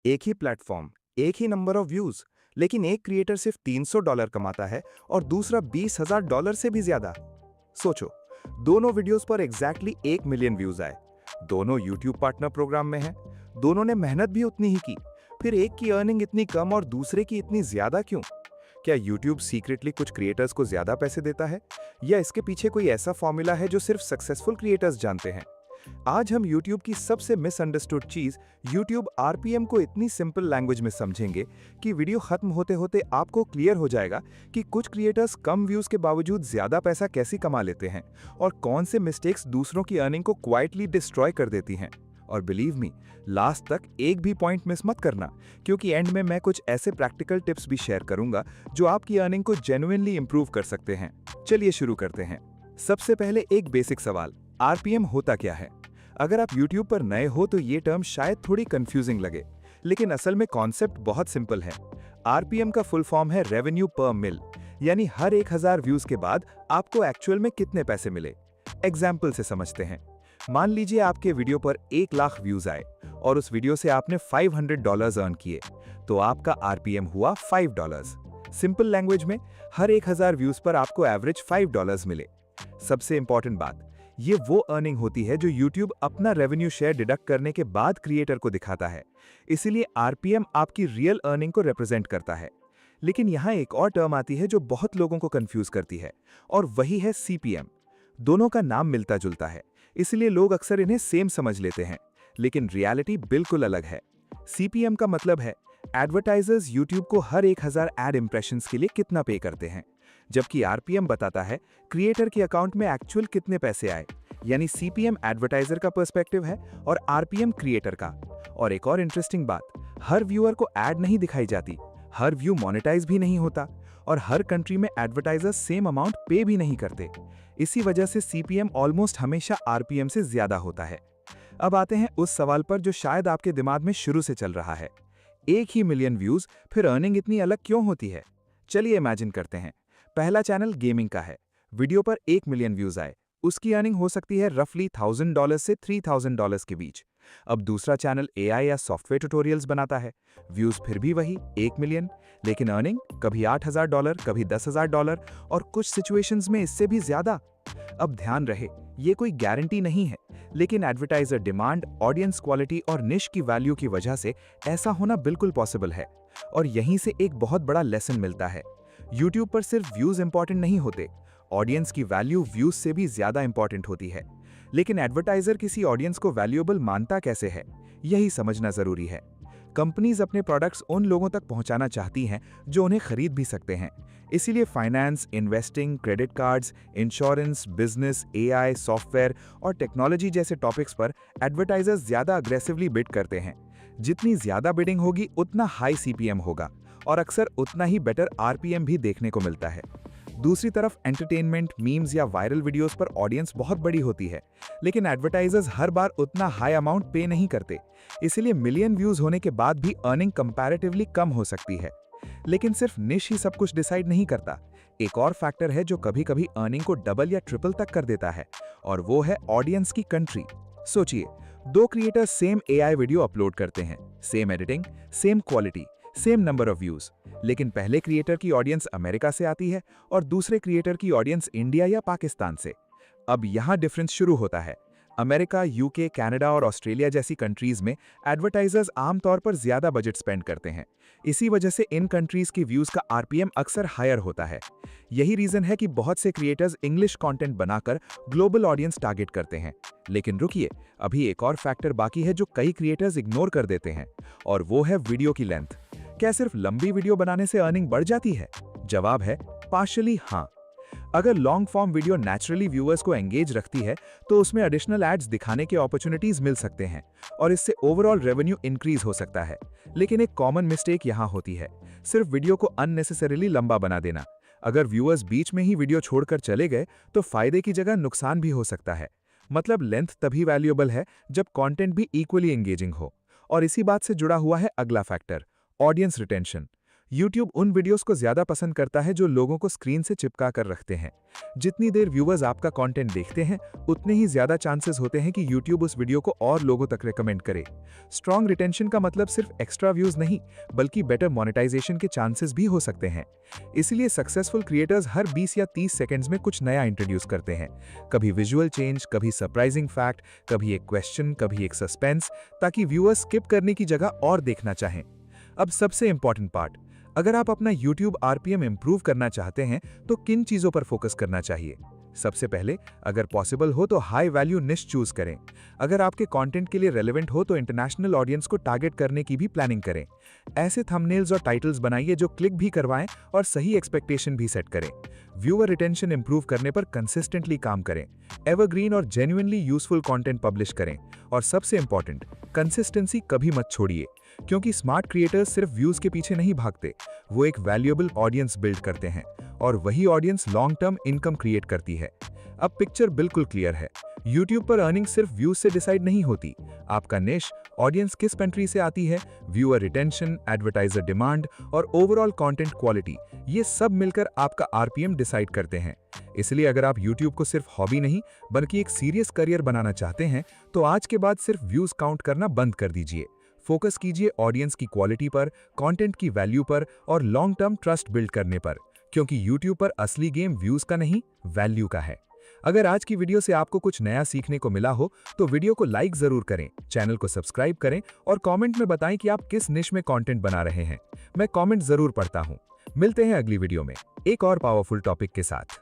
एक ही प्लेटफॉर्म, एक ही number of views, लेकिन एक क्रिएटर सिर्फ $300 कमाता है और दूसरा $20,000 से भी ज्यादा। सोचो, दोनों वीडियोस पर एग्जैक्टली 1 मिलियन व्यूज आए, दोनों यूट्यूब पार्टनर प्रोग्राम में हैं, दोनों ने मेहनत भी उतनी ही की, फिर एक की अर्निंग इतनी कम और दूसरे की इतनी ज्यादा क्यों? क्या यूट्यूब सीक्रेटली कुछ क्रिएटर्स को ज्यादा पैसे देता है, या इसके पीछे कोई ऐसा फॉर्मूला है जो सिर्फ सक्सेसफुल क्रिएटर्स जानते हैं? आज हम YouTube की सबसे मिसअंडरस्टूड चीज, YouTube RPM को इतनी सिंपल लैंग्वेज में समझेंगे कि वीडियो खत्म होते होते आपको क्लियर हो जाएगा कि कुछ क्रिएटर्स कम व्यूज के बावजूद ज्यादा पैसा कैसे कमा लेते हैं और कौन से मिस्टेक्स दूसरों की अर्निंग को क्वाइटली डिस्ट्रॉय कर देती हैं। और बिलीव मी, लास्ट तक एक भी पॉइंट मिस मत करना, क्योंकि एंड में मैं कुछ ऐसे प्रैक्टिकल टिप्स भी शेयर करूंगा जो आपकी अर्निंग को जेन्युइनली इंप्रूव कर सकते हैं। चलिए शुरू करते हैं। सबसे पहले एक बेसिक सवाल, RPM होता क्या है? अगर आप YouTube पर नए हो तो ये टर्म शायद थोड़ी कंफ्यूजिंग लगे, लेकिन असल में कॉन्सेप्ट बहुत सिंपल है। RPM का फुल फॉर्म है रेवेन्यू पर मिल, यानी हर 1000 व्यूज के बाद आपको एक्चुअल में कितने पैसे मिले। एग्जाम्पल से समझते हैं। मान लीजिए आपके वीडियो पर 1 लाख व्यूज आए और उस वीडियो से आपने $500 अर्न किए, तो आपका RPM हुआ $5। सिंपल लैंग्वेज में, हर 1000 व्यूज पर आपको एवरेज $5 मिले। सबसे इंपॉर्टेंट बात, ये वो अर्निंग होती है जो YouTube अपना रेवेन्यू शेयर डिडक्ट करने के बाद क्रिएटर को दिखाता है। इसीलिए RPM आपकी रियल अर्निंग को रिप्रेजेंट करता है। लेकिन यहाँ एक और टर्म आती है जो बहुत लोगों को कंफ्यूज करती है, और वही है CPM। दोनों का नाम मिलता जुलता है, इसलिए लोग अक्सर इन्हें सेम समझ लेते हैं, लेकिन रियलिटी बिल्कुल अलग है। CPM का मतलब है एडवर्टाइजर्स YouTube को हर 1000 एड इंप्रेशंस के लिए कितना पे करते हैं, जबकि RPM बताता है क्रिएटर के अकाउंट में एक्चुअल कितने पैसे आए। यानी CPM एडवर्टाइजर का पर्सपेक्टिव है और RPM क्रिएटर का। और एक और इंटरेस्टिंग बात, हर व्यूअर को एड नहीं दिखाई जाती, हर व्यू मोनेटाइज भी नहीं होता, और हर कंट्री में एडवर्टाइजर्स सेम अमाउंट पे भी नहीं करते। इसी वजह से CPM ऑलमोस्ट हमेशा RPM से ज्यादा होता है। अब आते हैं उस सवाल पर जो शायद आपके दिमाग में शुरू से चल रहा है, एक ही मिलियन व्यूज, फिर अर्निंग इतनी अलग क्यों होती है? चलिए इमेजिन करते हैं। पहला चैनल गेमिंग का है, वीडियो पर 1 मिलियन व्यूज आए, उसकी अर्निंग हो सकती है रफली $1000 से $3000 के बीच। अब दूसरा चैनल AI या सॉफ्टवेयर ट्यूटोरियल्स बनाता है, व्यूज फिर भी वही 1 मिलियन, लेकिन अर्निंग कभी $8000, कभी $10,000 और कुछ सिचुएशंस में इससे भी ज्यादा। अब ध्यान रहे, ये कोई गारंटी नहीं है, लेकिन एडवर्टाइजर डिमांड, ऑडियंस क्वालिटी और निश की वैल्यू की वजह से ऐसा होना बिल्कुल पॉसिबल है। और यहीं से एक बहुत बड़ा लेसन मिलता है, YouTube पर सिर्फ व्यूज इंपॉर्टेंट नहीं होते, ऑडियंस की वैल्यू व्यूज से भी ज्यादा इंपॉर्टेंट होती है। लेकिन एडवर्टाइजर किसी ऑडियंस को वैल्यूएबल मानता कैसे है, यही समझना जरूरी है। कंपनीज अपने प्रोडक्ट्स उन लोगों तक पहुंचाना चाहती हैं जो उन्हें खरीद भी सकते हैं। इसीलिए finance, investing, credit cards, insurance, business, AI, software और टेक्नोलॉजी जैसे टॉपिक्स पर एडवर्टाइजर्स ज्यादा अग्रेसिवली बिड करते हैं। जितनी ज्यादा बिडिंग होगी उतना हाई CPM होगा, और अक्सर उतना ही बेटर RPM भी देखने को मिलता है। दूसरी तरफ एंटरटेनमेंट, मीम्स या वायरल वीडियोस पर ऑडियंस बहुत बड़ी होती है, लेकिन एडवर्टाइजर्स हर बार उतना हाई अमाउंट पे नहीं करते। इसलिए मिलियन व्यूज होने के बाद भी अर्निंग कंपैरेटिवली कम हो सकती है। लेकिन सिर्फ निश ही सब कुछ डिसाइड नहीं करता। एक और फैक्टर है जो कभी-कभी अर्निंग को डबल या ट्रिपल तक कर देता है, और वो है ऑडियंस की कंट्री। सोचिए, दो creators same AI video upload करते हैं, same editing, same quality, same number of views, लेकिन पहले क्रिएटर की ऑडियंस अमेरिका से आती है और दूसरे क्रिएटर की ऑडियंस इंडिया या पाकिस्तान से। अब यहां डिफरेंस शुरू होता है। अमेरिका, UK, कनाडा और ऑस्ट्रेलिया जैसी कंट्रीज में एडवर्टाइजर्स आमतौर पर ज्यादा बजट स्पेंड करते हैं। इसी वजह से इन कंट्रीज की व्यूज का RPM अक्सर हायर होता है। यही रीजन है कि बहुत से क्रिएटर्स इंग्लिश कंटेंट बनाकर ग्लोबल ऑडियंस टारगेट करते हैं। लेकिन रुकिए, अभी एक और फैक्टर बाकी है जो कई क्रिएटर्स इग्नोर कर देते हैं, और वो है वीडियो की लेंथ। क्या सिर्फ लंबी वीडियो बनाने से अर्निंग बढ़ जाती है? जवाब है पार्शियली हाँ। अगर long form video naturally viewers को एंगेज रखती है तो उसमें एडिशनल एड्स दिखाने के अपॉर्चुनिटीज मिल सकते हैं, और इससे ओवरऑल रेवेन्यू इंक्रीज हो सकता है। लेकिन एक कॉमन मिस्टेक यहाँ होती है, सिर्फ वीडियो को अननेसेसरीली लंबा बना देना। अगर व्यूअर्स बीच में ही वीडियो छोड़कर चले गए तो फायदे की जगह नुकसान भी हो सकता है। मतलब लेंथ तभी वैल्यूएबल है जब कंटेंट भी इक्वली एंगेजिंग हो। और इसी बात से जुड़ा हुआ है अगला फैक्टर, ऑडियंस रिटेंशन। YouTube उन वीडियोस को ज्यादा पसंद करता है जो लोगों को स्क्रीन से चिपका कर रखते हैं। जितनी देर व्यूअर्स आपका कंटेंट देखते हैं, उतने ही ज्यादा चांसेस होते हैं कि YouTube उस वीडियो को और लोगों तक रेकमेंड करे। स्ट्रॉन्ग रिटेंशन का मतलब सिर्फ एक्स्ट्रा व्यूज नहीं, बल्कि बेटर मोनेटाइजेशन के चांसेस भी हो सकते हैं। इसलिए सक्सेसफुल क्रिएटर्स हर 20 या 30 सेकंड्स में कुछ नया इंट्रोड्यूस करते हैं। कभी विजुअल चेंज, कभी सरप्राइजिंग फैक्ट, कभी एक क्वेश्चन, कभी एक सस्पेंस, ताकि व्यूअर्स स्किप करने की जगह और देखना चाहें। अब सबसे इंपॉर्टेंट पार्ट, अगर आप अपना YouTube RPM इंप्रूव करना चाहते हैं तो किन चीजों पर फोकस करना चाहिए? सबसे पहले, अगर पॉसिबल हो तो हाई वैल्यू निश चूज करें। अगर आपके कंटेंट के लिए रेलेवेंट हो तो इंटरनेशनल ऑडियंस को टारगेट करने की भी प्लानिंग करें। ऐसे थंबनेल्स और टाइटल्स बनाइए जो क्लिक भी करवाएं और सही एक्सपेक्टेशन भी सेट करें। व्यूअर रिटेंशन इंप्रूव करने पर कंसिस्टेंटली काम करें। एवरग्रीन और जेन्युइनली यूजफुल कंटेंट पब्लिश करें। और सबसे इंपॉर्टेंट, कंसिस्टेंसी कभी मत छोड़िए, क्योंकि स्मार्ट क्रिएटर्स सिर्फ व्यूज के पीछे नहीं भागते, वो एक वैल्यूएबल ऑडियंस बिल्ड करते हैं, और वही audience long term income create करती है। अब पिक्चर बिल्कुल क्लियर है। YouTube पर अर्निंग सिर्फ व्यूज से डिसाइड नहीं होती। आपका निश, ऑडियंस किस कंट्री से आती है, व्यूअर रिटेंशन, एडवर्टाइजर डिमांड और ओवरऑल कंटेंट क्वालिटी, ये सब मिलकर आपका RPM डिसाइड करते हैं। इसलिए अगर आप YouTube को सिर्फ हॉबी नहीं बल्कि एक सीरियस करियर बनाना चाहते हैं, तो आज के बाद सिर्फ व्यूज काउंट करना बंद कर दीजिए। फोकस कीजिए ऑडियंस की क्वालिटी पर, कंटेंट की वैल्यू पर और लॉन्ग टर्म ट्रस्ट बिल्ड करने पर, क्योंकि YouTube पर असली गेम व्यूज का नहीं, वैल्यू का है। अगर आज की वीडियो से आपको कुछ नया सीखने को मिला हो तो वीडियो को लाइक जरूर करें, चैनल को सब्सक्राइब करें और कमेंट में बताएं कि आप किस निश में कंटेंट बना रहे हैं। मैं कमेंट जरूर पढ़ता हूं। मिलते हैं अगली वीडियो में एक और पावरफुल टॉपिक के साथ।